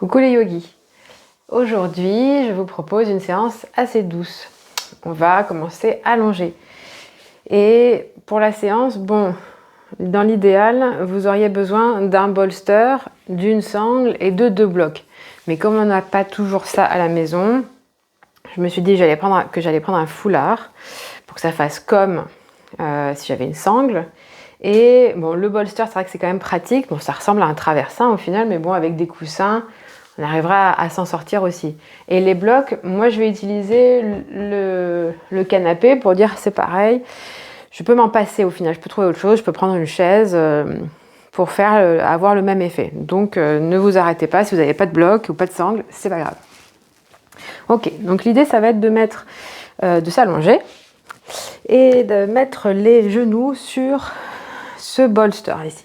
Coucou les yogis. Aujourd'hui, je vous propose une séance assez douce. On va commencer allongé. Et pour la séance, bon, dans l'idéal, vous auriez besoin d'un bolster, d'une sangle et de 2 blocs. Mais comme on n'a pas toujours ça à la maison, je me suis dit que j'allais prendre un foulard pour que ça fasse comme si j'avais une sangle. Et bon, le bolster, c'est vrai que c'est quand même pratique. Bon, ça ressemble à un traversin au final, mais bon, avec des coussins, on arrivera à s'en sortir aussi. Et les blocs, moi, je vais utiliser le canapé pour dire c'est pareil. Je peux m'en passer au final. Je peux trouver autre chose. Je peux prendre une chaise pour avoir le même effet. Donc, ne vous arrêtez pas. Si vous n'avez pas de bloc ou pas de sangle, c'est pas grave. Ok, donc l'idée, ça va être de s'allonger et de mettre les genoux sur ce bolster ici.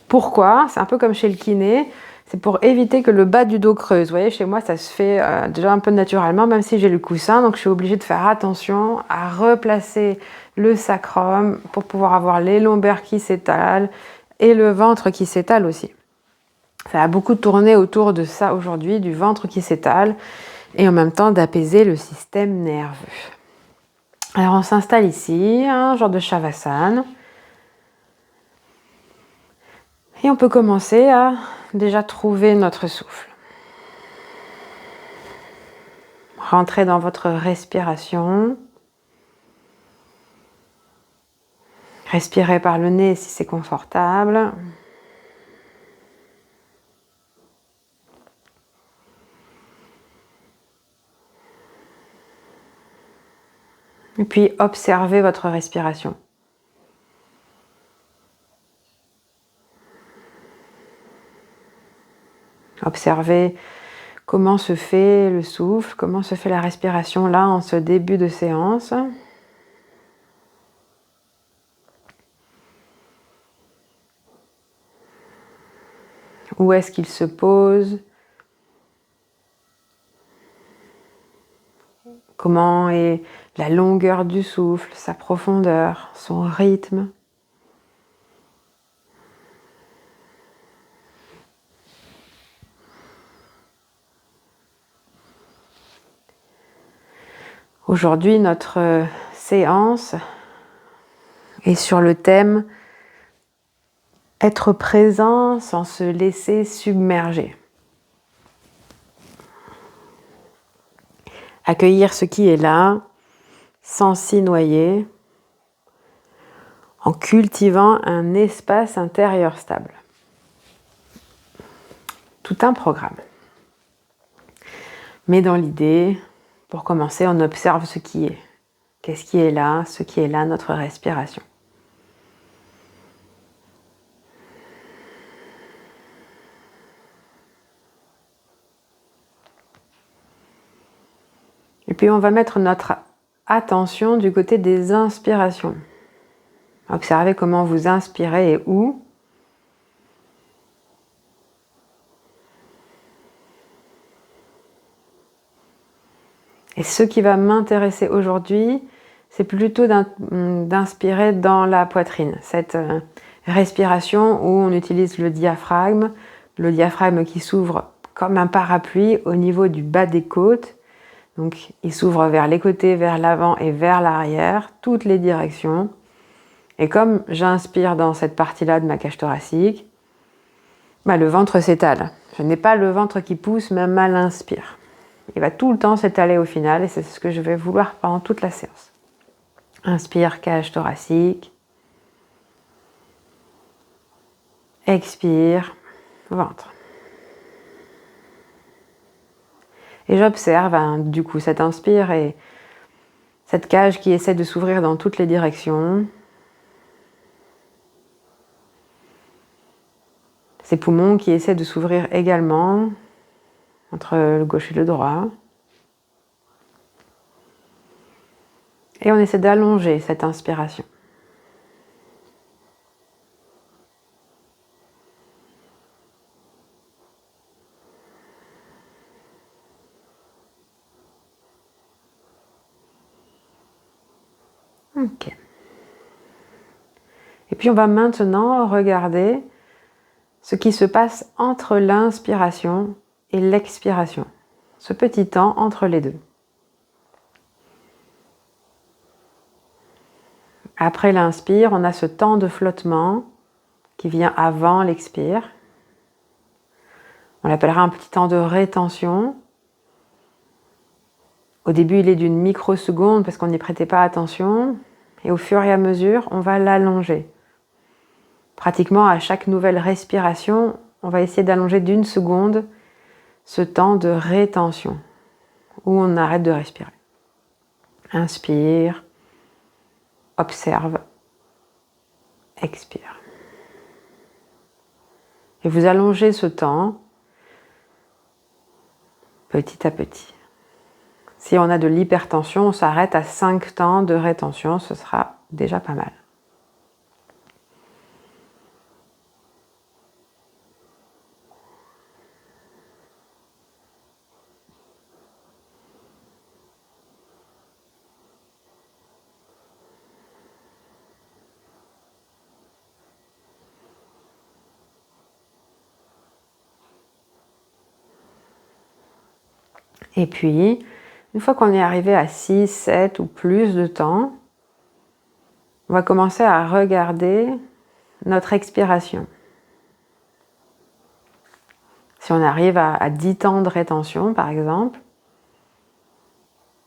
Pourquoi? C'est un peu comme chez le kiné, c'est pour éviter que le bas du dos creuse. Vous voyez, chez moi, ça se fait déjà un peu naturellement, même si j'ai le coussin, donc je suis obligée de faire attention à replacer le sacrum pour pouvoir avoir les lombaires qui s'étalent et le ventre qui s'étale aussi. Ça a beaucoup tourné autour de ça aujourd'hui, du ventre qui s'étale, et en même temps d'apaiser le système nerveux. Alors on s'installe ici, un genre de Shavasana. Et on peut commencer à déjà trouver notre souffle. Rentrez dans votre respiration. Respirez par le nez si c'est confortable. Et puis observez votre respiration. Observez comment se fait le souffle, comment se fait la respiration là en ce début de séance. Où est-ce qu'il se pose? Comment est la longueur du souffle, sa profondeur, son rythme? Aujourd'hui, notre séance est sur le thème être présent sans se laisser submerger. Accueillir ce qui est là, sans s'y noyer, en cultivant un espace intérieur stable. Tout un programme. Mais dans l'idée, pour commencer, on observe ce qui est. Qu'est-ce qui est là? Ce qui est là, notre respiration. Et puis on va mettre notre attention du côté des inspirations. Observez comment vous inspirez et où. Et ce qui va m'intéresser aujourd'hui, c'est plutôt d'inspirer dans la poitrine. Cette respiration où on utilise le diaphragme qui s'ouvre comme un parapluie au niveau du bas des côtes. Donc il s'ouvre vers les côtés, vers l'avant et vers l'arrière, toutes les directions. Et comme j'inspire dans cette partie-là de ma cage thoracique, le ventre s'étale. Je n'ai pas le ventre qui pousse, même à l'inspire. Il va tout le temps s'étaler au final et c'est ce que je vais vouloir pendant toute la séance. Inspire, cage thoracique. Expire, ventre. Et j'observe du coup cette inspire et cette cage qui essaie de s'ouvrir dans toutes les directions. Ces poumons qui essaient de s'ouvrir également entre le gauche et le droit. Et on essaie d'allonger cette inspiration. Ok. Et puis on va maintenant regarder ce qui se passe entre l'inspiration et l'expiration, ce petit temps entre les deux. Après l'inspire, on a ce temps de flottement qui vient avant l'expire. On l'appellera un petit temps de rétention. Au début, il est d'une microseconde parce qu'on n'y prêtait pas attention. Et au fur et à mesure, on va l'allonger. Pratiquement à chaque nouvelle respiration, on va essayer d'allonger d'1 seconde ce temps de rétention, où on arrête de respirer. Inspire, observe, expire. Et vous allongez ce temps petit à petit. Si on a de l'hypertension, on s'arrête à 5 temps de rétention, ce sera déjà pas mal. Et puis, une fois qu'on est arrivé à 6, 7 ou plus de temps, on va commencer à regarder notre expiration. Si on arrive à 10 temps de rétention, par exemple,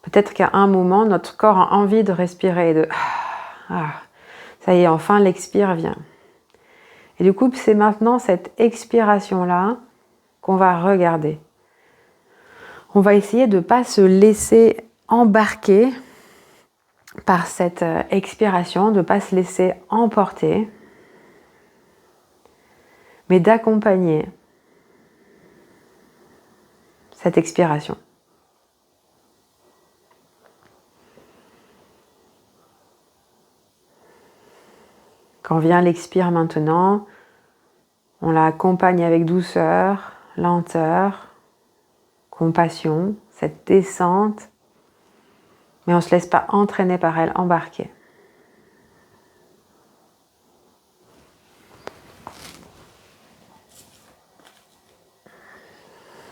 peut-être qu'à un moment, notre corps a envie de respirer, ça y est, enfin l'expire vient. Et du coup, c'est maintenant cette expiration-là qu'on va regarder. On va essayer de ne pas se laisser embarquer par cette expiration, de ne pas se laisser emporter, mais d'accompagner cette expiration. Quand vient l'expire maintenant, on l'accompagne avec douceur, lenteur, compassion, cette descente, mais on ne se laisse pas entraîner par elle, embarquer.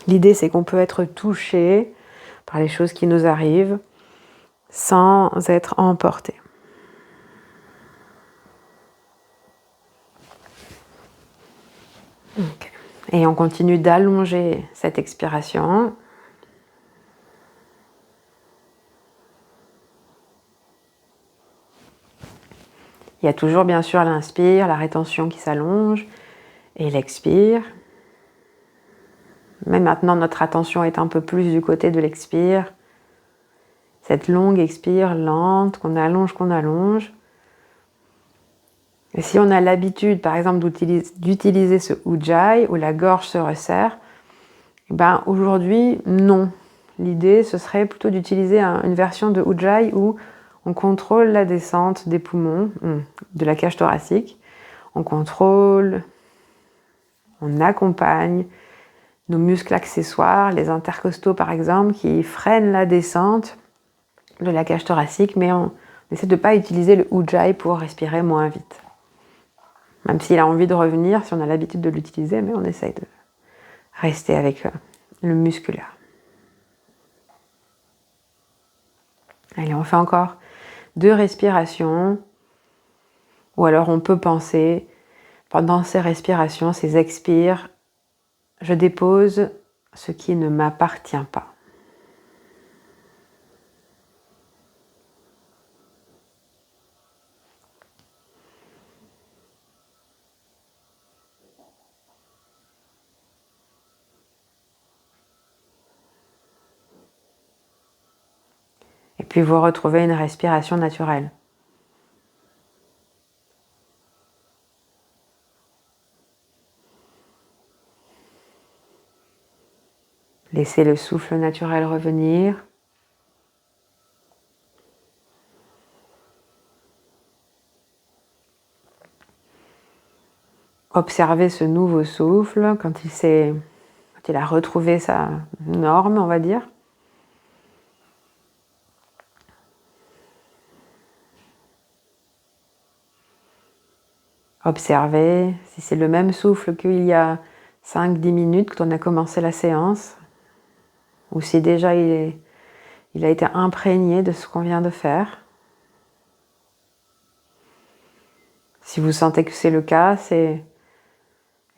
L'idée, c'est qu'on peut être touché par les choses qui nous arrivent sans être emporté. Okay. Et on continue d'allonger cette expiration. Il y a toujours bien sûr l'inspire, la rétention qui s'allonge et l'expire. Mais maintenant notre attention est un peu plus du côté de l'expire. Cette longue expire lente qu'on allonge. Et si on a l'habitude par exemple d'utiliser ce ujjayi où la gorge se resserre, ben aujourd'hui non. L'idée ce serait plutôt d'utiliser une version de ujjayi où on contrôle la descente des poumons, de la cage thoracique. On contrôle, on accompagne nos muscles accessoires, les intercostaux par exemple, qui freinent la descente de la cage thoracique, mais on essaie de ne pas utiliser le ujjayi pour respirer moins vite. Même s'il a envie de revenir, si on a l'habitude de l'utiliser, mais on essaye de rester avec le musculaire. Allez, on fait encore 2 respirations, ou alors on peut penser, pendant ces respirations, ces expires, je dépose ce qui ne m'appartient pas. Et puis vous retrouvez une respiration naturelle. Laissez le souffle naturel revenir. Observez ce nouveau souffle quand il a retrouvé sa norme, on va dire. Observez si c'est le même souffle qu'il y a 5-10 minutes quand on a commencé la séance, ou si déjà il a été imprégné de ce qu'on vient de faire. Si vous sentez que c'est le cas, c'est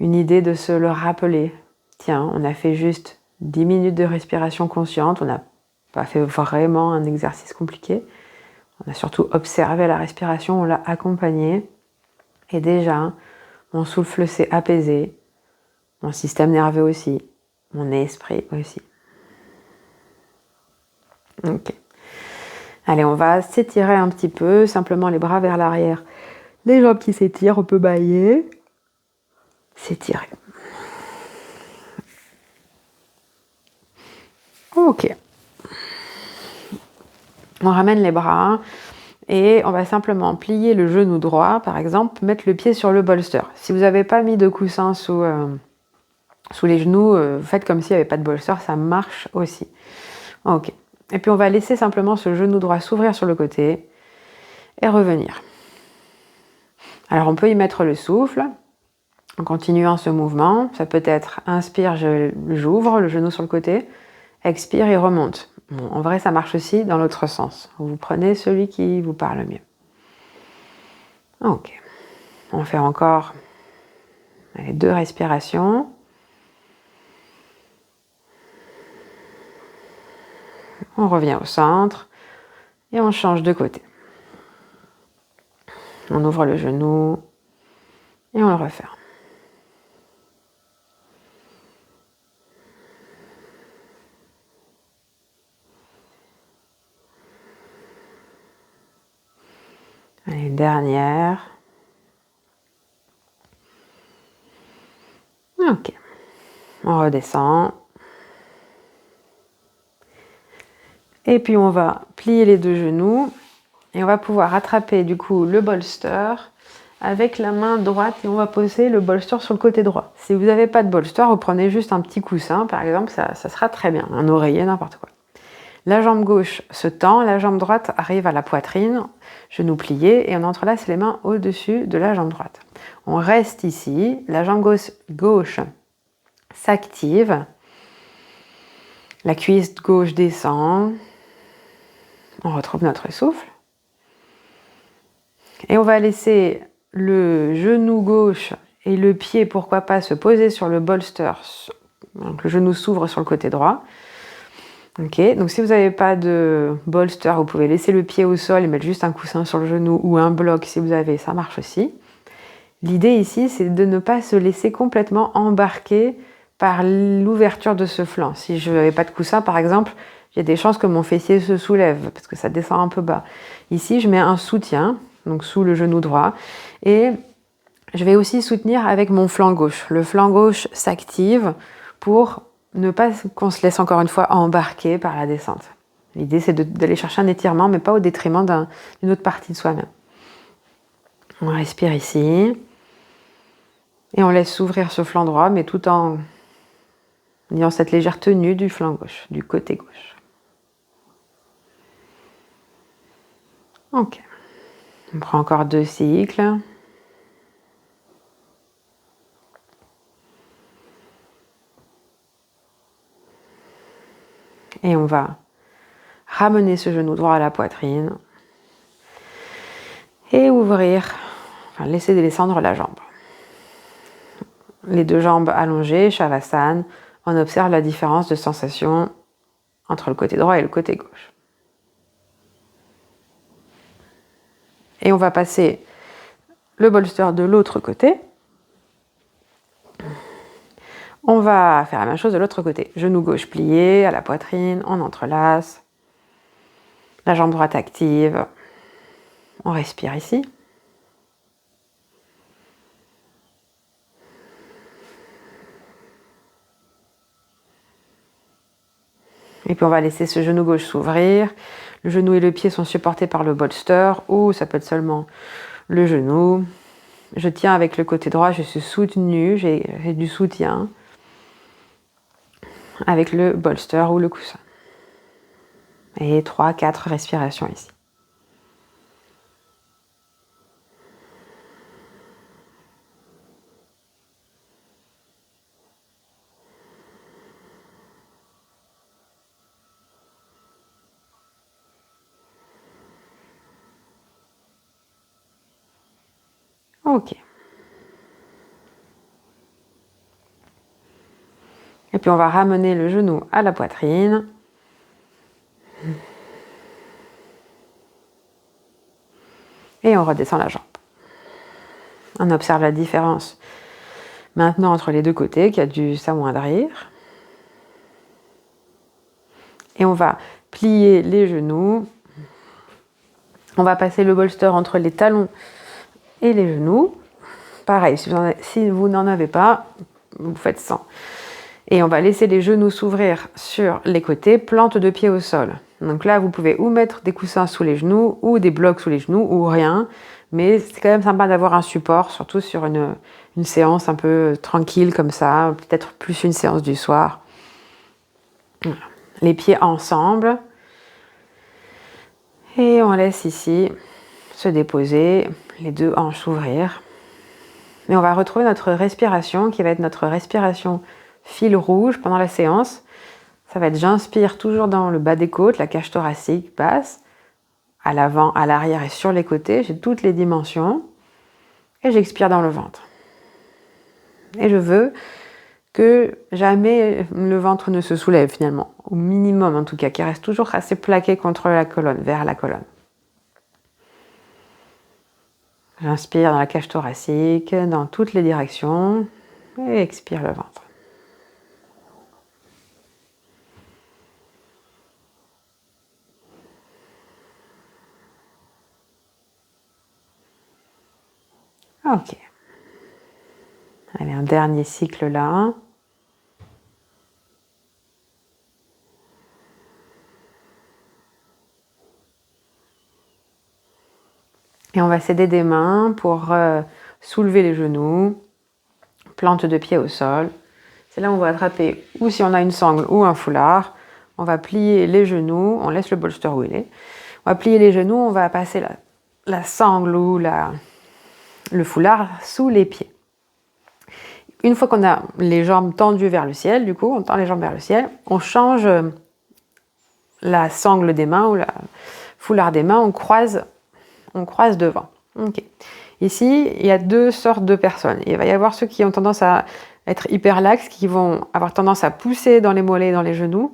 une idée de se le rappeler. Tiens, on a fait juste 10 minutes de respiration consciente, on n'a pas fait vraiment un exercice compliqué. On a surtout observé la respiration, on l'a accompagnée. Et déjà, mon souffle s'est apaisé, mon système nerveux aussi, mon esprit aussi. Ok. Allez, on va s'étirer un petit peu, simplement les bras vers l'arrière. Les jambes qui s'étirent, on peut bâiller. S'étirer. Ok. On ramène les bras et on va simplement plier le genou droit, par exemple, mettre le pied sur le bolster. Si vous n'avez pas mis de coussin sous les genoux, faites comme s'il n'y avait pas de bolster, ça marche aussi. Ok. Et puis on va laisser simplement ce genou droit s'ouvrir sur le côté et revenir. Alors on peut y mettre le souffle en continuant ce mouvement. Ça peut être inspire, j'ouvre le genou sur le côté, expire et remonte. Bon, en vrai, ça marche aussi dans l'autre sens. Vous prenez celui qui vous parle mieux. Ok. On fait encore 2 respirations. On revient au centre et on change de côté. On ouvre le genou et on le referme. Allez, dernière. Ok. On redescend. Et puis on va plier les 2 genoux et on va pouvoir attraper du coup le bolster avec la main droite et on va poser le bolster sur le côté droit. Si vous n'avez pas de bolster, vous prenez juste un petit coussin par exemple, ça sera très bien, un oreiller, n'importe quoi. La jambe gauche se tend, la jambe droite arrive à la poitrine, genou plié et on entrelace les mains au-dessus de la jambe droite. On reste ici, la jambe gauche s'active, la cuisse gauche descend, on retrouve notre souffle et on va laisser le genou gauche et le pied, pourquoi pas, se poser sur le bolster. Donc le genou s'ouvre sur le côté droit. Ok, donc si vous n'avez pas de bolster, vous pouvez laisser le pied au sol et mettre juste un coussin sur le genou ou un bloc si vous avez, ça marche aussi. L'idée ici, c'est de ne pas se laisser complètement embarquer par l'ouverture de ce flanc. Si je n'avais pas de coussin, par exemple, il y a des chances que mon fessier se soulève parce que ça descend un peu bas. Ici, je mets un soutien, donc sous le genou droit, et je vais aussi soutenir avec mon flanc gauche. Le flanc gauche s'active pour ne pas qu'on se laisse encore une fois embarquer par la descente. L'idée, c'est d'aller chercher un étirement, mais pas au détriment d'une autre partie de soi-même. On respire ici. Et on laisse s'ouvrir ce flanc droit, mais tout en ayant cette légère tenue du flanc gauche, du côté gauche. Ok. On prend encore 2 cycles. Et on va ramener ce genou droit à la poitrine. Et ouvrir, enfin laisser descendre la jambe. Les 2 jambes allongées, Shavasana, on observe la différence de sensation entre le côté droit et le côté gauche. Et on va passer le bolster de l'autre côté. On va faire la même chose de l'autre côté. Genou gauche plié à la poitrine, on entrelace. La jambe droite active. On respire ici. Et puis on va laisser ce genou gauche s'ouvrir. Le genou et le pied sont supportés par le bolster ou ça peut être seulement le genou. Je tiens avec le côté droit, je suis soutenue, j'ai du soutien avec le bolster ou le coussin. Et 3-4 respirations ici. Ok. Et puis on va ramener le genou à la poitrine. Et on redescend la jambe. On observe la différence maintenant entre les deux côtés qui a dû s'amoindrir. Et on va plier les genoux. On va passer le bolster entre les talons et les genoux. Pareil, si vous n'en avez pas, vous faites sans. Et on va laisser les genoux s'ouvrir sur les côtés, plante de pied au sol. Donc là, vous pouvez ou mettre des coussins sous les genoux, ou des blocs sous les genoux, ou rien. Mais c'est quand même sympa d'avoir un support, surtout sur une séance un peu tranquille comme ça, peut-être plus une séance du soir. Voilà. Les pieds ensemble. Et on laisse ici se déposer, les deux hanches s'ouvrir. Et on va retrouver notre respiration, qui va être notre respiration fil rouge pendant la séance. Ça va être j'inspire toujours dans le bas des côtes, la cage thoracique basse, à l'avant, à l'arrière et sur les côtés, j'ai toutes les dimensions. Et j'expire dans le ventre. Et je veux que jamais le ventre ne se soulève finalement, au minimum en tout cas, qu'il reste toujours assez plaqué contre la colonne, vers la colonne. J'inspire dans la cage thoracique, dans toutes les directions, et expire le ventre. Ok. Allez, un dernier cycle là. Et on va s'aider des mains pour soulever les genoux, plante de pied au sol. C'est là où on va attraper, ou si on a une sangle ou un foulard, on va plier les genoux, on laisse le bolster où il est. On va plier les genoux, on va passer la sangle ou le foulard sous les pieds. Une fois qu'on a les jambes tendues vers le ciel, du coup, on tend les jambes vers le ciel, on change la sangle des mains ou la foulard des mains, on croise devant. Okay. Ici, il y a deux sortes de personnes. Il va y avoir ceux qui ont tendance à être hyper laxes, qui vont avoir tendance à pousser dans les mollets et dans les genoux,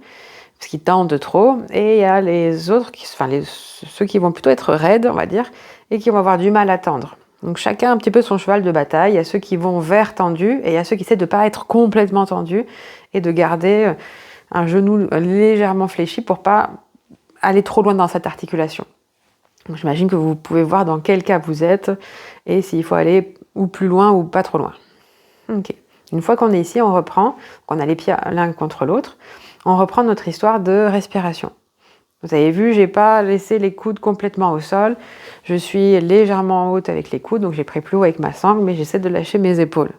parce qu'ils tendent trop. Et il y a les autres, ceux qui vont plutôt être raides, on va dire, et qui vont avoir du mal à tendre. Donc chacun a un petit peu son cheval de bataille. Il y a ceux qui vont vers tendus, et il y a ceux qui essaient de ne pas être complètement tendus, et de garder un genou légèrement fléchi pour pas aller trop loin dans cette articulation. J'imagine que vous pouvez voir dans quel cas vous êtes et s'il faut aller ou plus loin ou pas trop loin. Ok. Une fois qu'on est ici, on reprend, qu'on a les pieds l'un contre l'autre, on reprend notre histoire de respiration. Vous avez vu, j'ai pas laissé les coudes complètement au sol. Je suis légèrement haute avec les coudes, donc j'ai pris plus haut avec ma sangle, mais j'essaie de lâcher mes épaules.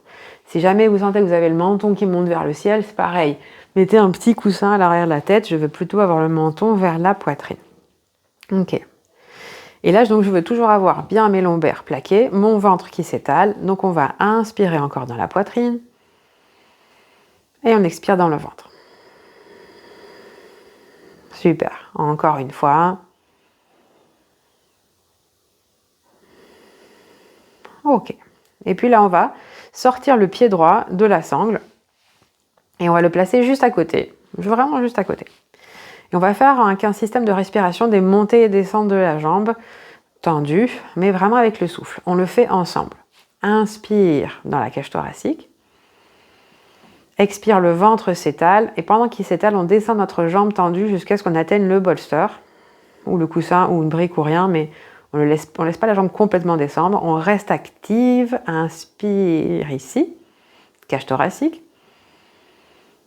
Si jamais vous sentez que vous avez le menton qui monte vers le ciel, c'est pareil. Mettez un petit coussin à l'arrière de la tête. Je veux plutôt avoir le menton vers la poitrine. Ok. Et là, donc, je veux toujours avoir bien mes lombaires plaqués, mon ventre qui s'étale. Donc, on va inspirer encore dans la poitrine. Et on expire dans le ventre. Super. Encore une fois. Ok. Et puis là, on va sortir le pied droit de la sangle. Et on va le placer juste à côté. Vraiment juste à côté. Et on va faire un système de respiration des montées et descentes de la jambe. Tendu, mais vraiment avec le souffle. On le fait ensemble. Inspire dans la cage thoracique. Expire, le ventre s'étale. Et pendant qu'il s'étale, on descend notre jambe tendue jusqu'à ce qu'on atteigne le bolster, ou le coussin, ou une brique, ou rien, mais on laisse pas la jambe complètement descendre. On reste active. Inspire ici, cage thoracique.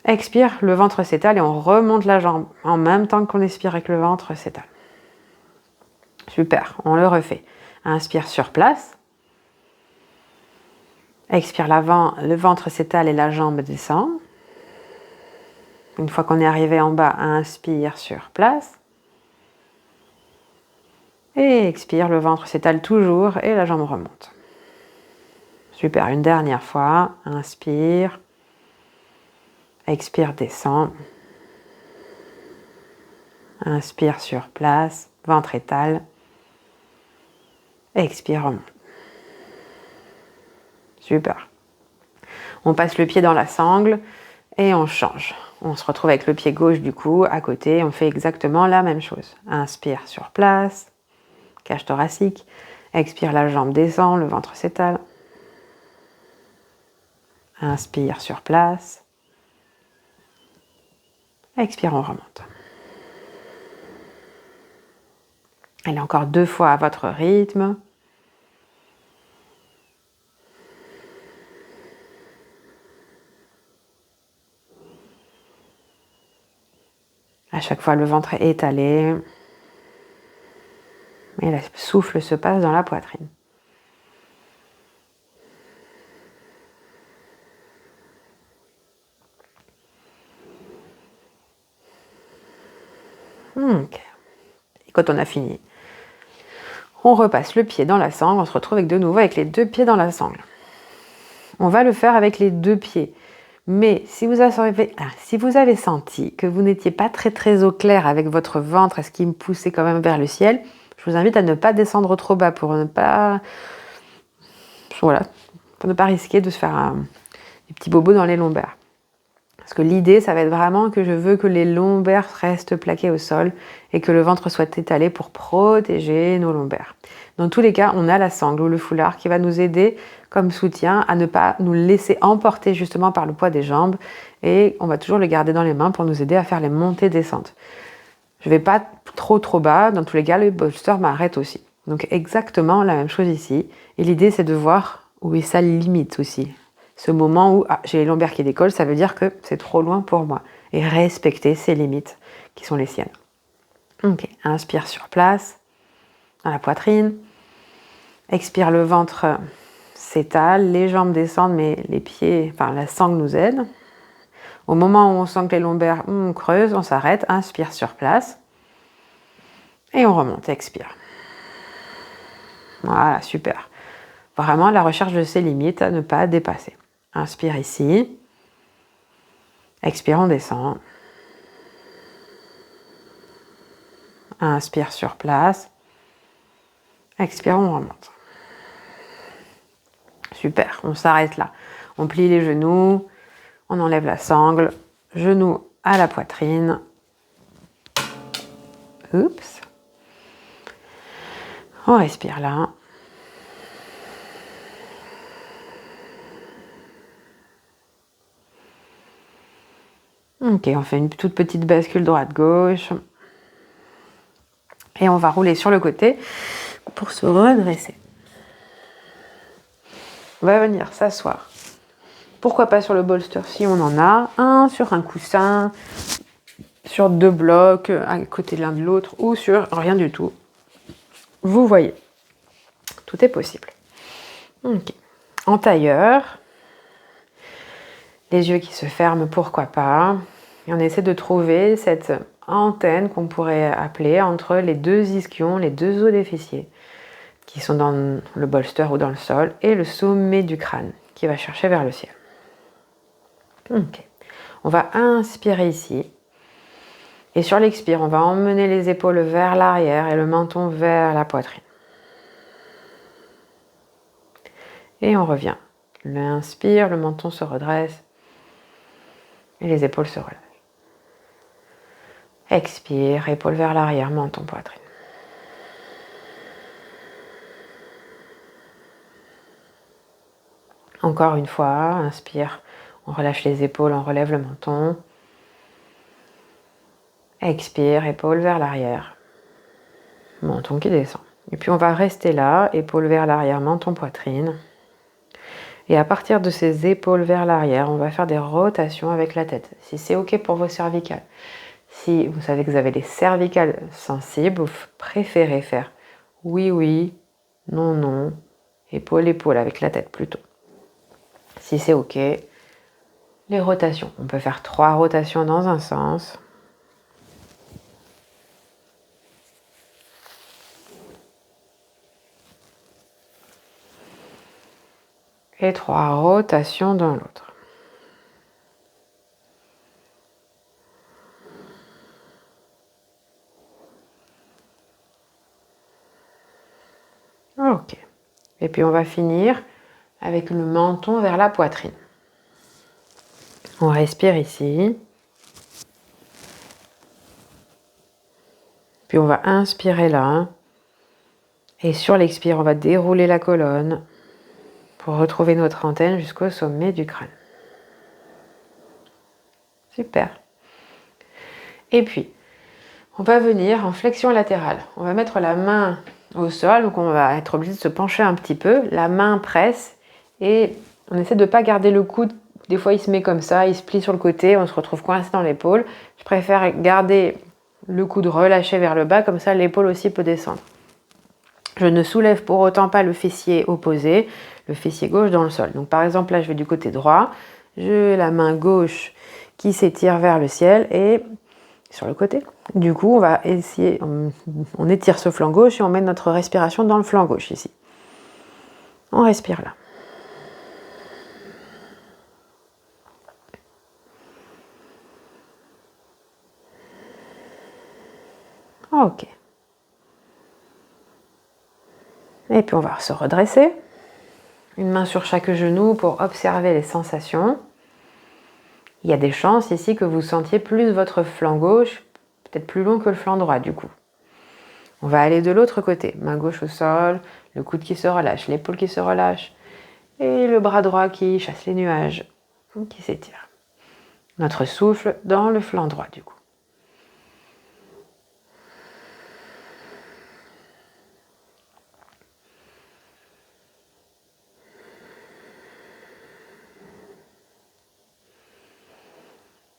Expire, le ventre s'étale et on remonte la jambe en même temps qu'on expire et que le ventre s'étale. Super, on le refait. Inspire sur place. Expire l'avant, le ventre s'étale et la jambe descend. Une fois qu'on est arrivé en bas, inspire sur place. Et expire, le ventre s'étale toujours et la jambe remonte. Super, une dernière fois. Inspire. Expire, descend. Inspire sur place, ventre étale. Expire, remonte. Super. On passe le pied dans la sangle et on change. On se retrouve avec le pied gauche du coup à côté. On fait exactement la même chose. Inspire sur place, cage thoracique. Expire, la jambe descend, le ventre s'étale. Inspire sur place. Expire, on remonte. Allez, encore 2 fois à votre rythme. À chaque fois, le ventre est étalé. Et le souffle se passe dans la poitrine. Ok. Et quand on a fini, on repasse le pied dans la sangle. On se retrouve de nouveau avec les 2 pieds dans la sangle. On va le faire avec les 2 pieds. Mais si vous avez senti que vous n'étiez pas très au clair avec votre ventre, est-ce qu'il me poussait quand même vers le ciel, je vous invite à ne pas descendre trop bas pour ne pas risquer de se faire des petits bobos dans les lombaires. Parce que l'idée, ça va être vraiment que je veux que les lombaires restent plaqués au sol et que le ventre soit étalé pour protéger nos lombaires. Dans tous les cas, on a la sangle ou le foulard qui va nous aider comme soutien à ne pas nous laisser emporter justement par le poids des jambes, et on va toujours le garder dans les mains pour nous aider à faire les montées-descentes. Je ne vais pas trop bas, dans tous les cas, le bolster m'arrête aussi. Donc exactement la même chose ici. Et l'idée, c'est de voir où est sa limite aussi. Ce moment où j'ai les lombaires qui décollent, ça veut dire que c'est trop loin pour moi. Et respecter ces limites qui sont les siennes. Ok, inspire sur place, dans la poitrine. Expire, le ventre s'étale, les jambes descendent, mais les pieds, la sangle nous aide. Au moment où on sent que les lombaires creusent, on s'arrête, inspire sur place. Et on remonte, expire. Voilà, super. Vraiment la recherche de ses limites à ne pas dépasser. Inspire ici. Expire, on descend. Inspire sur place. Expire, on remonte. Super, on s'arrête là. On plie les genoux, on enlève la sangle, genoux à la poitrine. Oups. On respire là. Ok, on fait une toute petite bascule droite-gauche. Et on va rouler sur le côté pour se redresser. On va venir s'asseoir. Pourquoi pas sur le bolster si on en a. Un sur un coussin, sur 2 blocs, à côté l'un de l'autre, ou sur rien du tout. Vous voyez, tout est possible. Ok. En tailleur, les yeux qui se ferment, pourquoi pas. Et on essaie de trouver cette antenne qu'on pourrait appeler entre les 2 ischions, les 2 os des fessiers, qui sont dans le bolster ou dans le sol, et le sommet du crâne, qui va chercher vers le ciel. Ok. On va inspirer ici. Et sur l'expire, on va emmener les épaules vers l'arrière et le menton vers la poitrine. Et on revient. L'inspire, le menton se redresse et les épaules se relâchent. Expire, épaules vers l'arrière, menton, poitrine. Encore une fois, inspire, on relâche les épaules, on relève le menton. Expire, épaules vers l'arrière, menton qui descend. Et puis on va rester là, épaules vers l'arrière, menton, poitrine. Et à partir de ces épaules vers l'arrière, on va faire des rotations avec la tête. Si c'est ok pour vos cervicales, si vous savez que vous avez les cervicales sensibles, vous préférez faire oui, non, épaule avec la tête plutôt. Si c'est ok, les rotations. On peut faire 3 rotations dans un sens. Et 3 rotations dans l'autre. Ok. Et puis on va finir avec le menton vers la poitrine. On respire ici. Puis on va inspirer là. Et sur l'expire, on va dérouler la colonne pour retrouver notre antenne jusqu'au sommet du crâne. Super. Et puis, on va venir en flexion latérale. On va mettre la main au sol, donc on va être obligé de se pencher un petit peu. La main presse et on essaie de ne pas garder le coude. Des fois, il se met comme ça, il se plie sur le côté, on se retrouve coincé dans l'épaule. Je préfère garder le coude relâché vers le bas, comme ça l'épaule aussi peut descendre. Je ne soulève pour autant pas le fessier opposé, le fessier gauche dans le sol. Donc par exemple, là, je vais du côté droit. J'ai la main gauche qui s'étire vers le ciel et sur le côté. Du coup, on va essayer, on étire ce flanc gauche et on met notre respiration dans le flanc gauche ici. On respire là. Ok. Et puis on va se redresser. Une main sur chaque genou pour observer les sensations. Il y a des chances ici que vous sentiez plus votre flanc gauche, peut-être plus long que le flanc droit du coup. On va aller de l'autre côté, main gauche au sol, le coude qui se relâche, l'épaule qui se relâche, et le bras droit qui chasse les nuages, qui s'étire. Notre souffle dans le flanc droit du coup.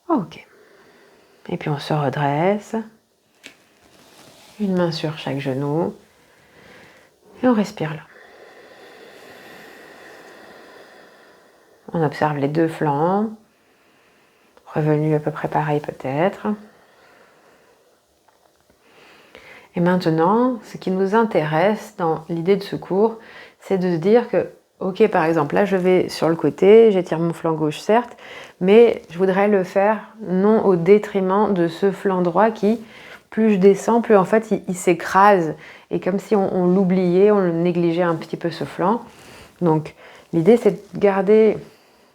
Ok. Et puis on se redresse. Une main sur chaque genou. Et on respire là. On observe les deux flancs. Revenu à peu près pareil peut-être. Et maintenant, ce qui nous intéresse dans l'idée de ce cours, c'est de se dire que, ok, par exemple, là je vais sur le côté, j'étire mon flanc gauche certes, mais je voudrais le faire non au détriment de ce flanc droit qui, plus je descends, plus en fait il s'écrase. Et comme si on l'oubliait, on le négligeait un petit peu ce flanc. Donc l'idée c'est de garder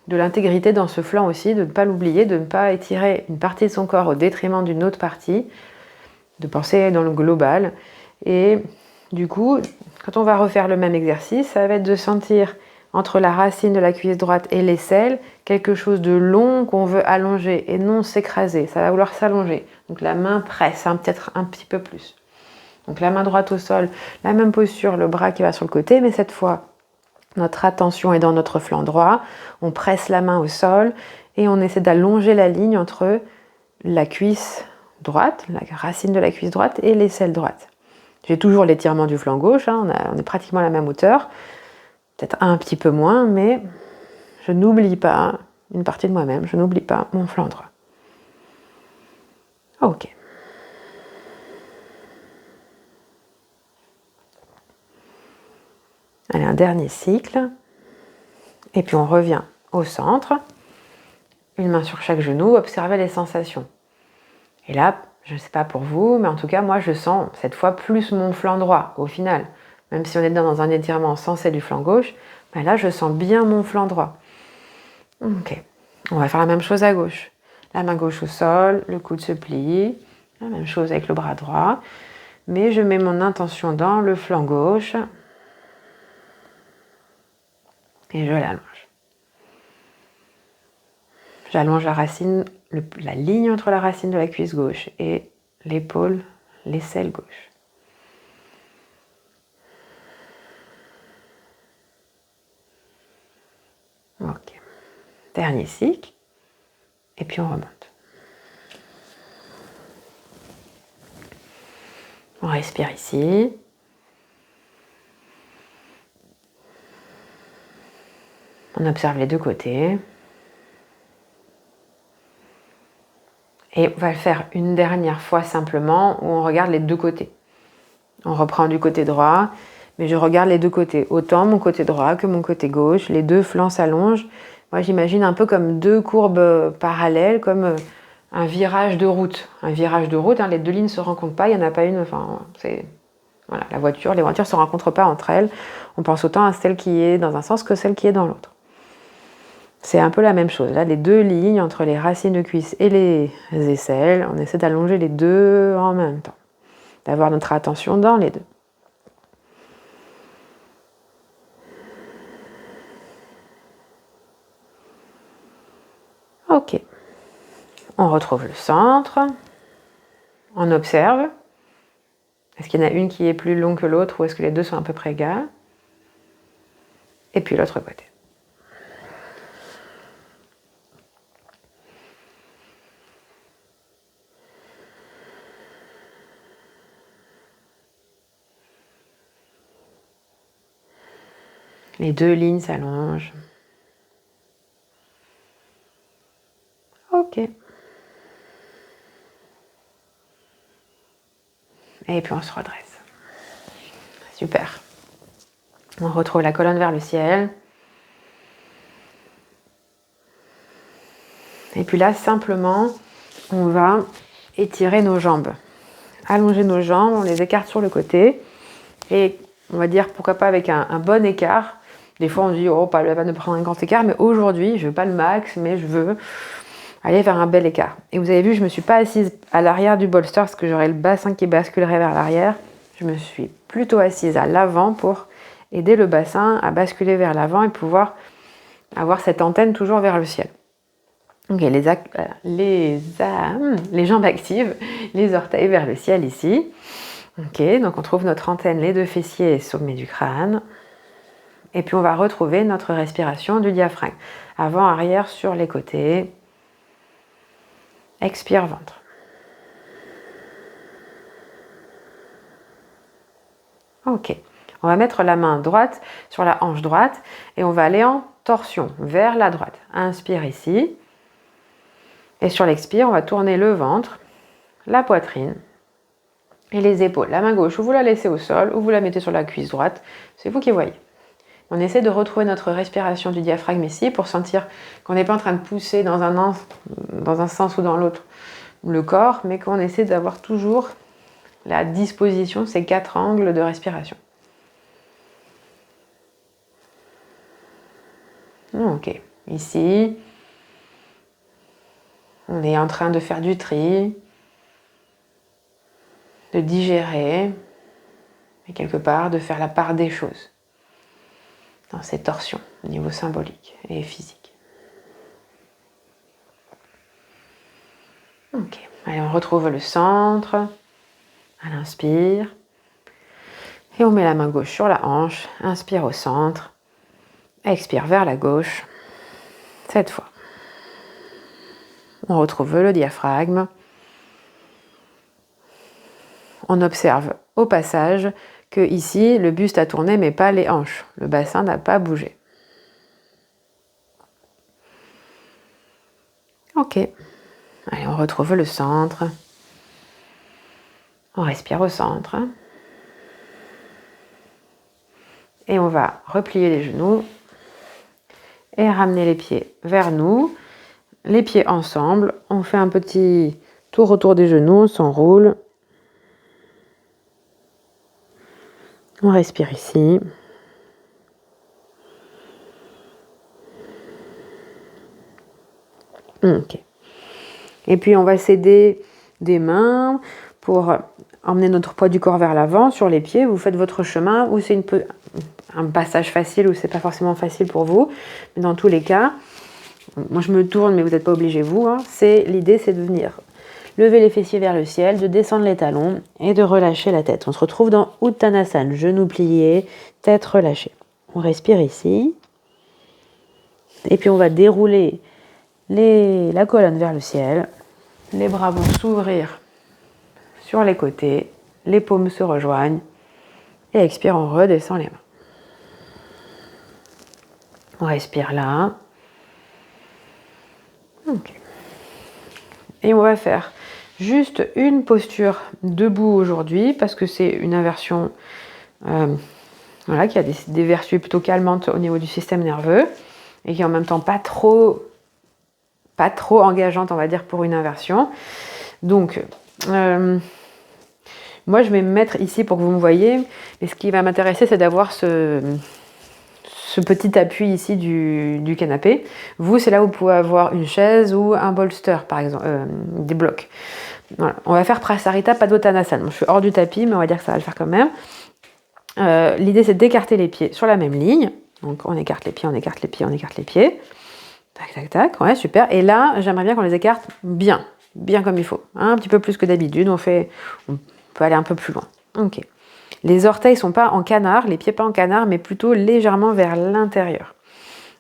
de l'intégrité dans ce flanc aussi, de ne pas l'oublier, de ne pas étirer une partie de son corps au détriment d'une autre partie, de penser dans le global. Et du coup, quand on va refaire le même exercice, ça va être de sentir entre la racine de la cuisse droite et l'aisselle quelque chose de long qu'on veut allonger et non s'écraser. Ça va vouloir s'allonger. Donc la main presse peut-être un petit peu plus. Donc la main droite au sol, la même posture, le bras qui va sur le côté, mais cette fois, notre attention est dans notre flanc droit. On presse la main au sol et on essaie d'allonger la ligne entre la cuisse droite, la racine de la cuisse droite et l'aisselle droite. J'ai toujours l'étirement du flanc gauche, hein, on est pratiquement à la même hauteur, peut-être un petit peu moins, mais je n'oublie pas une partie de moi-même, je n'oublie pas mon flanc droit. Ok. Allez, un dernier cycle. Et puis on revient au centre. Une main sur chaque genou, observez les sensations. Et là, je ne sais pas pour vous, mais en tout cas, moi, je sens cette fois plus mon flanc droit, au final. Même si on est dans un étirement sensé du flanc gauche, ben là, je sens bien mon flanc droit. Ok. On va faire la même chose à gauche. La main gauche au sol, le coude se plie. La même chose avec le bras droit. Mais je mets mon intention dans le flanc gauche. Et je l'allonge. J'allonge la racine, la ligne entre la racine de la cuisse gauche et l'épaule, l'aisselle gauche. Ok. Dernier cycle. Et puis on remonte. On respire ici. On observe les deux côtés. Et on va le faire une dernière fois simplement où on regarde les deux côtés. On reprend du côté droit, mais je regarde les deux côtés. Autant mon côté droit que mon côté gauche. Les deux flancs s'allongent. Moi, j'imagine un peu comme deux courbes parallèles, comme un virage de route. Un virage de route, hein, les deux lignes ne se rencontrent pas, il n'y en a pas une. Enfin, c'est Voilà, les voitures ne se rencontrent pas entre elles. On pense autant à celle qui est dans un sens que celle qui est dans l'autre. C'est un peu la même chose. Là, les deux lignes entre les racines de cuisse et les aisselles, on essaie d'allonger les deux en même temps, d'avoir notre attention dans les deux. Ok. On retrouve le centre. On observe. Est-ce qu'il y en a une qui est plus longue que l'autre ou est-ce que les deux sont à peu près égales? Et puis l'autre côté. Les deux lignes s'allongent. Ok. Et puis on se redresse. Super. On retrouve la colonne vers le ciel. Et puis là, simplement, on va étirer nos jambes. Allonger nos jambes, on les écarte sur le côté. Et on va dire, pourquoi pas avec un bon écart. Des fois, on dit, oh, pas la peine de prendre un grand écart. Mais aujourd'hui, je ne veux pas le max, mais je veux aller vers un bel écart. Et vous avez vu, je ne me suis pas assise à l'arrière du bolster parce que j'aurais le bassin qui basculerait vers l'arrière. Je me suis plutôt assise à l'avant pour aider le bassin à basculer vers l'avant et pouvoir avoir cette antenne toujours vers le ciel. Ok, les jambes actives, les orteils vers le ciel ici. Ok, donc on trouve notre antenne, les deux fessiers et sommet du crâne. Et puis on va retrouver notre respiration du diaphragme. Avant, arrière, sur les côtés. Expire, ventre. Ok, on va mettre la main droite sur la hanche droite et on va aller en torsion vers la droite. Inspire ici. Et sur l'expire, on va tourner le ventre, la poitrine et les épaules. La main gauche, ou vous la laissez au sol, ou vous la mettez sur la cuisse droite. C'est vous qui voyez. On essaie de retrouver notre respiration du diaphragme ici pour sentir qu'on n'est pas en train de pousser dans un sens ou dans l'autre le corps, mais qu'on essaie d'avoir toujours la disposition, ces 4 angles de respiration. Ok, ici, on est en train de faire du tri, de digérer, et quelque part de faire la part des choses dans ces torsions au niveau symbolique et physique. Ok, allez, on retrouve le centre à l'inspire et on met la main gauche sur la hanche, inspire au centre, expire vers la gauche, cette fois. On retrouve le diaphragme. On observe au passage que ici, le buste a tourné mais pas les hanches. Le bassin n'a pas bougé. Ok. Allez, on retrouve le centre. On respire au centre. Et on va replier les genoux et ramener les pieds vers nous. Les pieds ensemble. On fait un petit tour autour des genoux, on s'enroule. On respire ici. Ok. Et puis on va s'aider des mains pour emmener notre poids du corps vers l'avant sur les pieds. Vous faites votre chemin ou c'est un passage facile ou c'est pas forcément facile pour vous. Mais dans tous les cas, moi je me tourne mais vous n'êtes pas obligé vous. L'idée c'est de venir lever les fessiers vers le ciel, de descendre les talons et de relâcher la tête. On se retrouve dans Uttanasana, genoux pliés, tête relâchée. On respire ici. Et puis on va dérouler la colonne vers le ciel. Les bras vont s'ouvrir sur les côtés. Les paumes se rejoignent. Et expire, on redescend les mains. On respire là. Ok. Et on va faire juste une posture debout aujourd'hui parce que c'est une inversion qui a des vertus plutôt calmantes au niveau du système nerveux et qui est en même temps pas trop engageante, on va dire, pour une inversion. Donc, Moi, je vais me mettre ici pour que vous me voyez. Et ce qui va m'intéresser, c'est d'avoir ce petit appui ici du canapé. Vous, c'est là où vous pouvez avoir une chaise ou un bolster, par exemple, des blocs. Voilà. On va faire Prasarita Padottanasana. Je suis hors du tapis, mais on va dire que ça va le faire quand même. L'idée, c'est d'écarter les pieds sur la même ligne. Donc, on écarte les pieds, on écarte les pieds, on écarte les pieds. Tac, tac, tac. Ouais, super. Et là, j'aimerais bien qu'on les écarte bien comme il faut. Un petit peu plus que d'habitude. On peut aller un peu plus loin. Ok. Les orteils sont pas en canard, les pieds pas en canard, mais plutôt légèrement vers l'intérieur.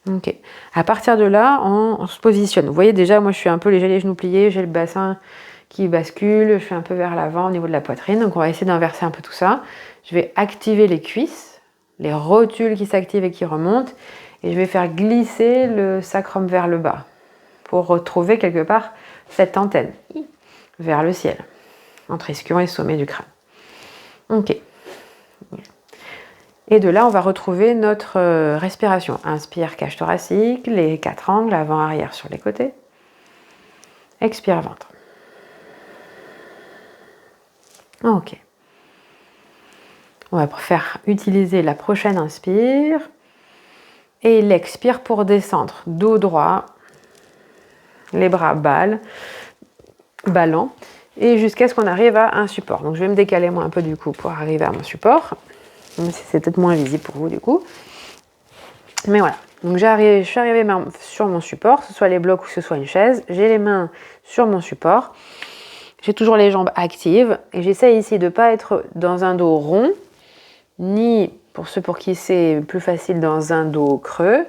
Ok. À partir de là, on se positionne. Vous voyez déjà, moi je suis un peu les genoux pliés, j'ai le bassin qui bascule, je suis un peu vers l'avant au niveau de la poitrine. Donc on va essayer d'inverser un peu tout ça. Je vais activer les cuisses, les rotules qui s'activent et qui remontent, et je vais faire glisser le sacrum vers le bas pour retrouver quelque part cette antenne vers le ciel, entre ischion et sommet du crâne. Ok. Et de là, on va retrouver notre respiration. Inspire, cage thoracique, les 4 angles, avant, arrière sur les côtés. Expire, ventre. Ok. On va faire utiliser la prochaine inspire et l'expire pour descendre. Dos droit, les bras ballants, et jusqu'à ce qu'on arrive à un support. Donc je vais me décaler moi un peu du coup pour arriver à mon support. C'est peut-être moins visible pour vous du coup. Mais voilà. Donc je suis arrivée sur mon support, que ce soit les blocs ou que ce soit une chaise. J'ai les mains sur mon support. J'ai toujours les jambes actives. Et j'essaie ici de ne pas être dans un dos rond, ni pour ceux pour qui c'est plus facile dans un dos creux.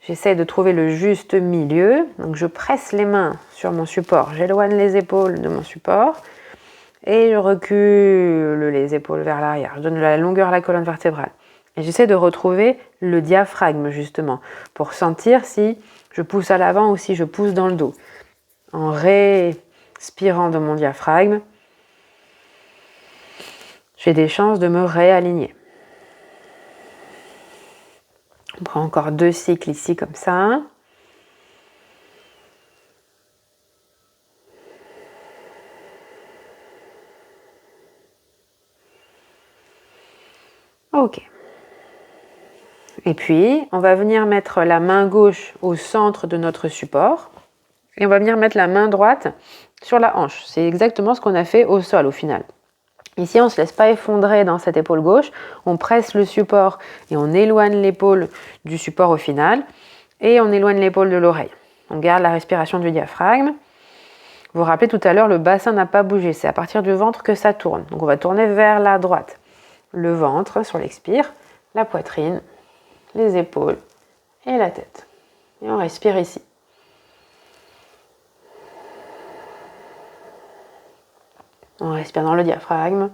J'essaie de trouver le juste milieu. Donc je presse les mains sur mon support. J'éloigne les épaules de mon support. Et je recule les épaules vers l'arrière. Je donne de la longueur à la colonne vertébrale. Et j'essaie de retrouver le diaphragme, justement, pour sentir si je pousse à l'avant ou si je pousse dans le dos. En respirant de mon diaphragme, j'ai des chances de me réaligner. On prend encore 2 cycles ici, comme ça. Ok. Et puis, on va venir mettre la main gauche au centre de notre support. Et on va venir mettre la main droite sur la hanche. C'est exactement ce qu'on a fait au sol au final. Ici, on ne se laisse pas effondrer dans cette épaule gauche. On presse le support et on éloigne l'épaule du support au final. Et on éloigne l'épaule de l'oreille. On garde la respiration du diaphragme. Vous vous rappelez tout à l'heure, le bassin n'a pas bougé. C'est à partir du ventre que ça tourne. Donc on va tourner vers la droite. Le ventre sur l'expire, la poitrine, les épaules et la tête. Et on respire ici. On respire dans le diaphragme.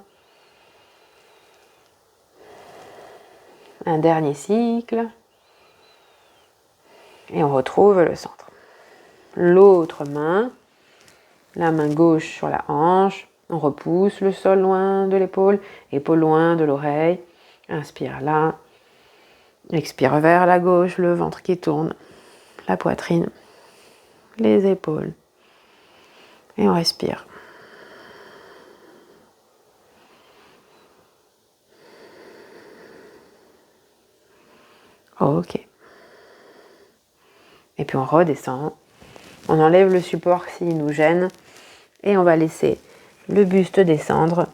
Un dernier cycle. Et on retrouve le centre. L'autre main, la main gauche sur la hanche. On repousse le sol loin de l'épaule, épaule loin de l'oreille. Inspire là. Expire vers la gauche, le ventre qui tourne, la poitrine, les épaules. Et on respire. Ok. Et puis on redescend. On enlève le support s'il nous gêne. Et on va laisser le buste descendre.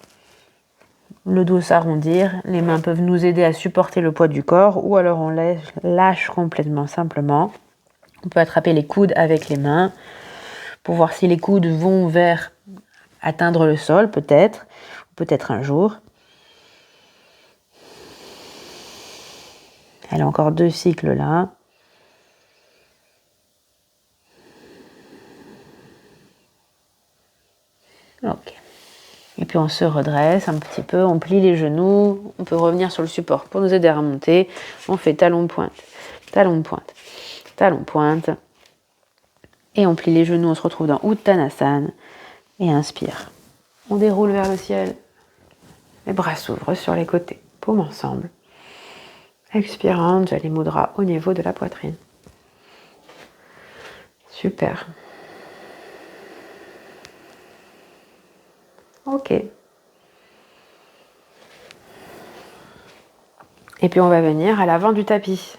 Le dos s'arrondir. Les mains peuvent nous aider à supporter le poids du corps. Ou alors on lâche complètement simplement. On peut attraper les coudes avec les mains. Pour voir si les coudes vont vers atteindre le sol, peut-être. Ou peut-être un jour. Elle a encore 2 cycles là. Ok. Et puis on se redresse un petit peu, on plie les genoux, on peut revenir sur le support pour nous aider à remonter. On fait talon-pointe, talon-pointe, talon-pointe. Et on plie les genoux, on se retrouve dans Uttanasana. Et inspire. On déroule vers le ciel. Les bras s'ouvrent sur les côtés, paumes ensemble. Expire, Anjali Mudra au niveau de la poitrine. Super. Ok. Et puis on va venir à l'avant du tapis.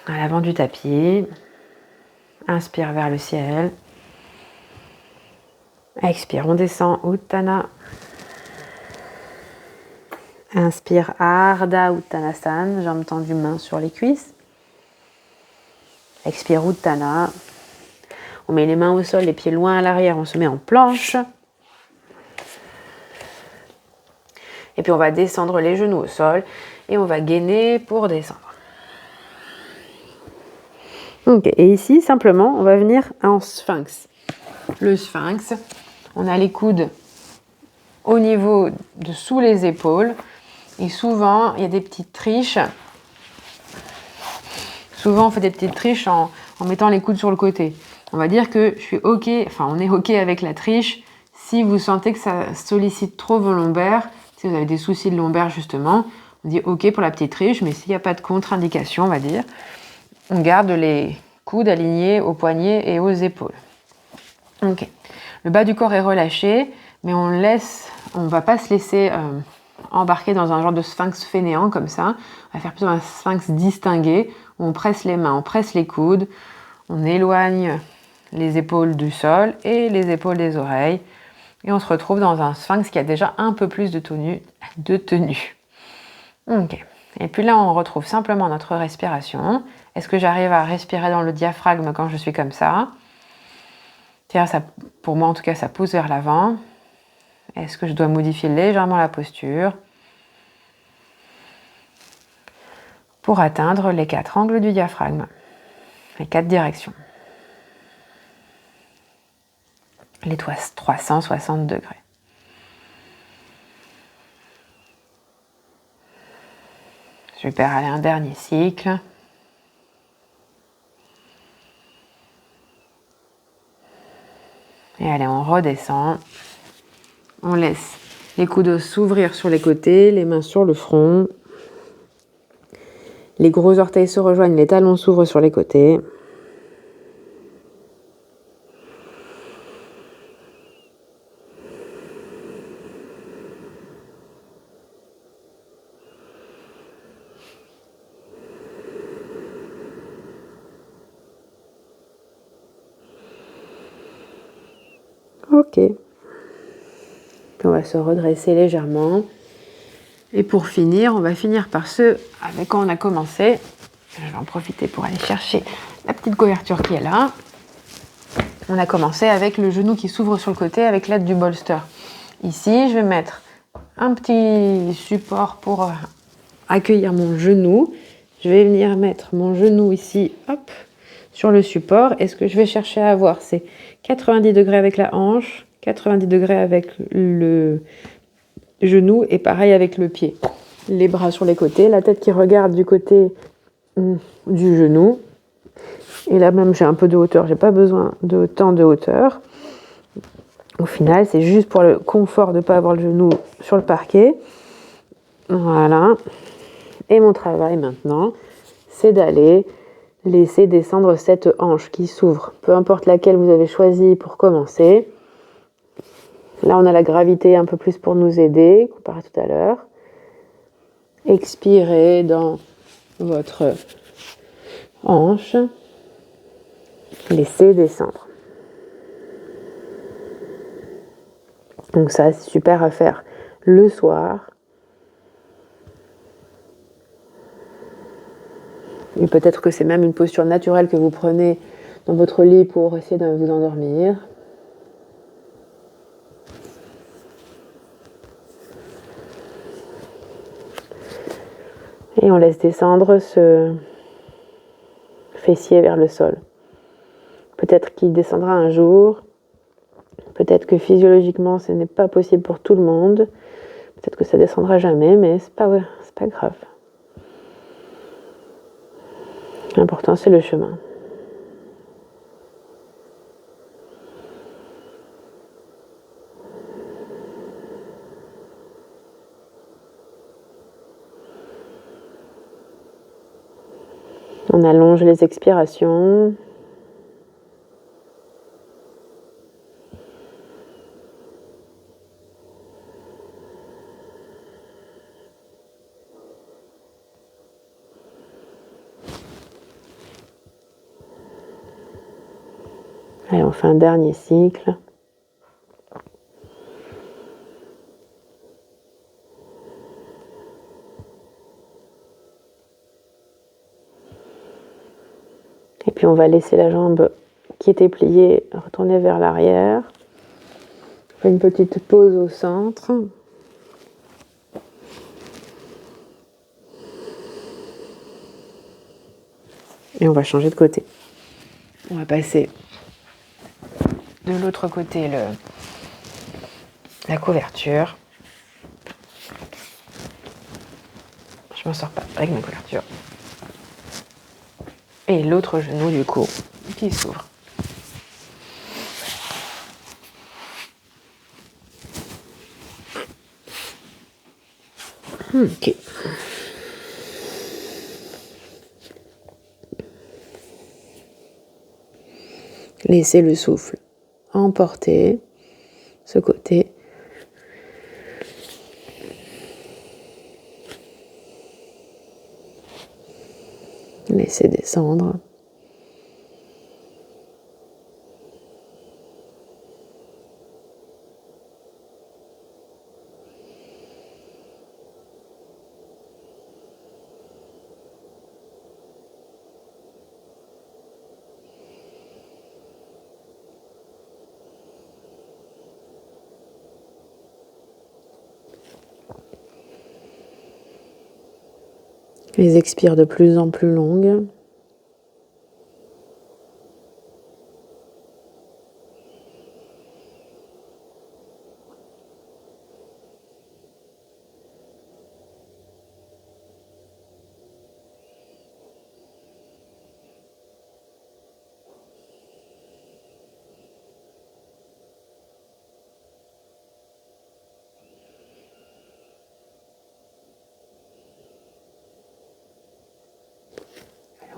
À l'avant du tapis. Inspire vers le ciel. Expire, on descend, Uttanasana. Inspire, Ardha Uttanasana, jambes tendues, mains sur les cuisses. Expire, Uttana. On met les mains au sol, les pieds loin à l'arrière, on se met en planche. Et puis on va descendre les genoux au sol et on va gainer pour descendre. Ok, et ici, simplement, on va venir en sphinx. Le sphinx, on a les coudes au niveau de sous les épaules. Et souvent, il y a des petites triches. Souvent, on fait des petites triches en mettant les coudes sur le côté. On va dire que je suis OK, enfin, on est OK avec la triche. Si vous sentez que ça sollicite trop vos lombaires, si vous avez des soucis de lombaires justement, on dit OK pour la petite triche, mais s'il n'y a pas de contre-indication, on va dire, on garde les coudes alignés aux poignets et aux épaules. OK. Le bas du corps est relâché, mais on ne va pas se laisser embarquer dans un genre de sphinx fainéant comme ça. On va faire plutôt un sphinx distingué, où on presse les mains, on presse les coudes, on éloigne les épaules du sol et les épaules des oreilles. Et on se retrouve dans un sphinx qui a déjà un peu plus de tenue. Ok. Et puis là, on retrouve simplement notre respiration. Est-ce que j'arrive à respirer dans le diaphragme quand je suis comme ça? Ça, pour moi, en tout cas, ça pousse vers l'avant. Est-ce que je dois modifier légèrement la posture pour atteindre les 4 angles du diaphragme, les 4 directions, les 360 degrés. Super, allez, un dernier cycle. Et allez, on redescend. On laisse les coudes s'ouvrir sur les côtés, les mains sur le front. Les gros orteils se rejoignent, les talons s'ouvrent sur les côtés. Ok. On va se redresser légèrement. Et pour finir, on va finir par ce avec quoi on a commencé. Je vais en profiter pour aller chercher la petite couverture qui est là. On a commencé avec le genou qui s'ouvre sur le côté avec l'aide du bolster. Ici, je vais mettre un petit support pour accueillir mon genou. Je vais venir mettre mon genou ici, hop, sur le support. Et ce que je vais chercher à avoir, c'est 90 degrés avec la hanche, 90 degrés avec le genou et pareil avec le pied. Les bras sur les côtés, la tête qui regarde du côté du genou. Et là même j'ai un peu de hauteur, j'ai pas besoin de tant de hauteur. Au final, c'est juste pour le confort de ne pas avoir le genou sur le parquet. Voilà. Et mon travail maintenant, c'est d'aller laisser descendre cette hanche qui s'ouvre. Peu importe laquelle vous avez choisi pour commencer. Là, on a la gravité un peu plus pour nous aider, comparé à tout à l'heure. Expirez dans votre hanche. Laissez descendre. Donc ça, c'est super à faire le soir. Et peut-être que c'est même une posture naturelle que vous prenez dans votre lit pour essayer de vous endormir. Et on laisse descendre ce fessier vers le sol. Peut-être qu'il descendra un jour. Peut-être que physiologiquement, ce n'est pas possible pour tout le monde. Peut-être que ça descendra jamais, mais c'est pas grave. L'important, c'est le chemin. On allonge les expirations. Allez, on fait un dernier cycle. Et puis on va laisser la jambe qui était pliée retourner vers l'arrière. On fait une petite pause au centre. Et on va changer de côté. On va passer de l'autre côté la couverture. Je m'en sors pas avec ma couverture. Et l'autre genou du coup qui s'ouvre. Ok. Laissez le souffle emporter ce côté. Laissez descendre. Les expires de plus en plus longues.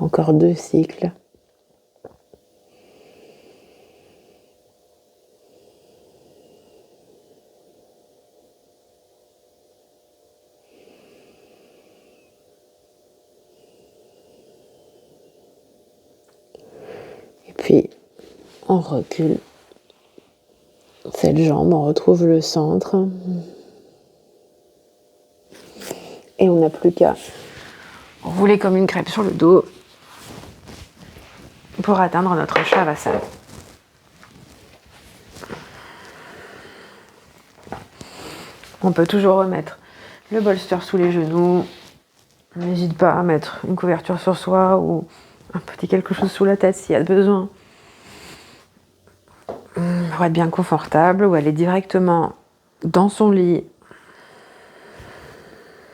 Encore 2 cycles. Et puis, on recule cette jambe, on retrouve le centre. Et on n'a plus qu'à rouler comme une crêpe sur le dos pour atteindre notre Shavasana. On peut toujours remettre le bolster sous les genoux. N'hésite pas à mettre une couverture sur soi ou un petit quelque chose sous la tête s'il y a besoin. Pour être bien confortable ou aller directement dans son lit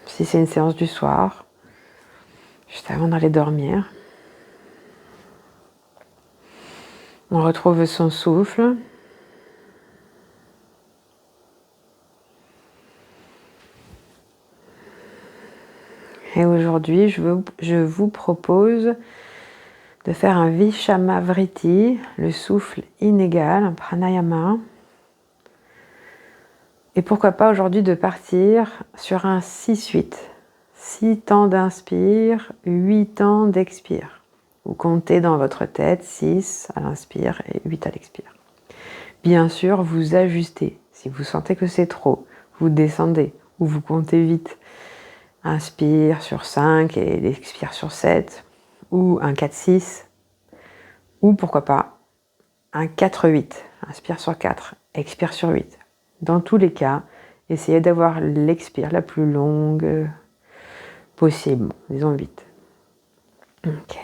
si c'est une séance du soir, juste avant d'aller dormir. On retrouve son souffle. Et aujourd'hui, je vous propose de faire un Vishamavritti, le souffle inégal, un pranayama. Et pourquoi pas aujourd'hui de partir sur un 6-8. 6 temps d'inspire, 8 temps d'expire. Vous comptez dans votre tête 6 à l'inspire et 8 à l'expire. Bien sûr, vous ajustez. Si vous sentez que c'est trop, vous descendez ou vous comptez vite. Inspire sur 5 et expire sur 7. Ou un 4-6. Ou pourquoi pas un 4-8. Inspire sur 4, expire sur 8. Dans tous les cas, essayez d'avoir l'expire la plus longue possible. Disons 8. Ok.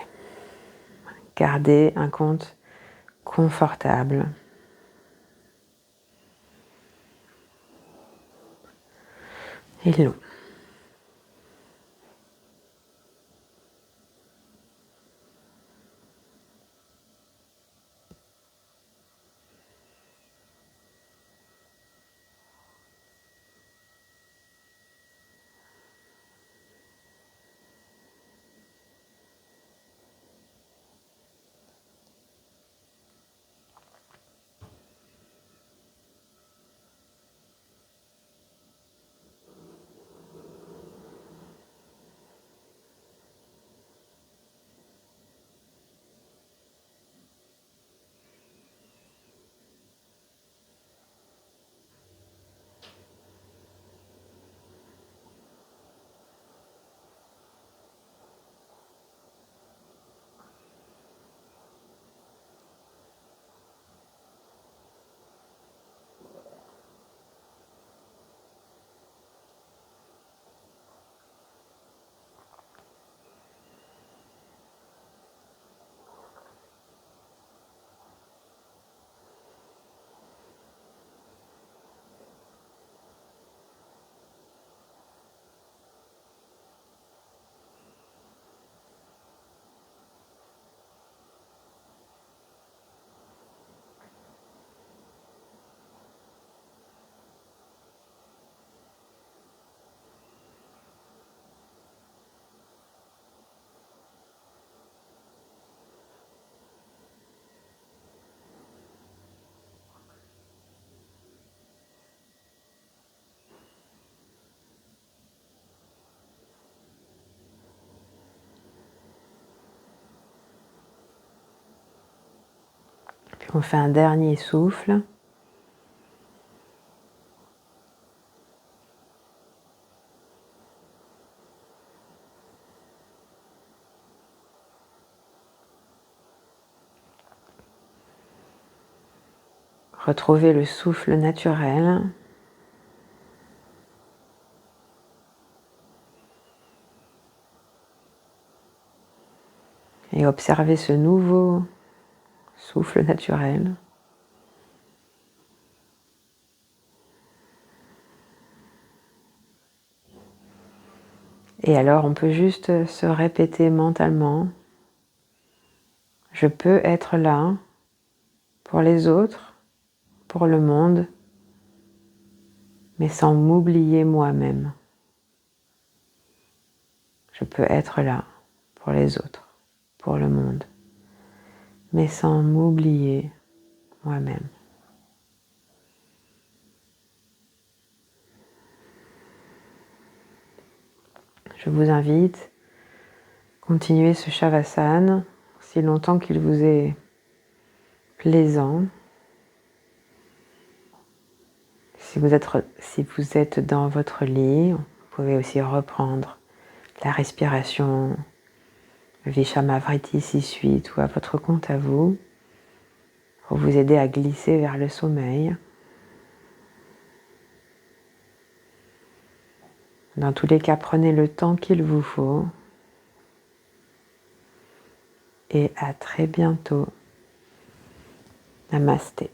Gardez un compte confortable. Et long. On fait un dernier souffle. Retrouvez le souffle naturel. Et observez ce nouveau souffle naturel. Et alors on peut juste se répéter mentalement, je peux être là pour les autres, pour le monde, mais sans m'oublier moi-même. Je peux être là pour les autres, pour le monde, mais sans m'oublier moi-même. Je vous invite à continuer ce Shavasana si longtemps qu'il vous est plaisant. Si vous êtes dans votre lit, vous pouvez aussi reprendre la respiration, le Vishamavriti si suite ou à votre compte à vous, pour vous aider à glisser vers le sommeil. Dans tous les cas, prenez le temps qu'il vous faut et à très bientôt. Namasté.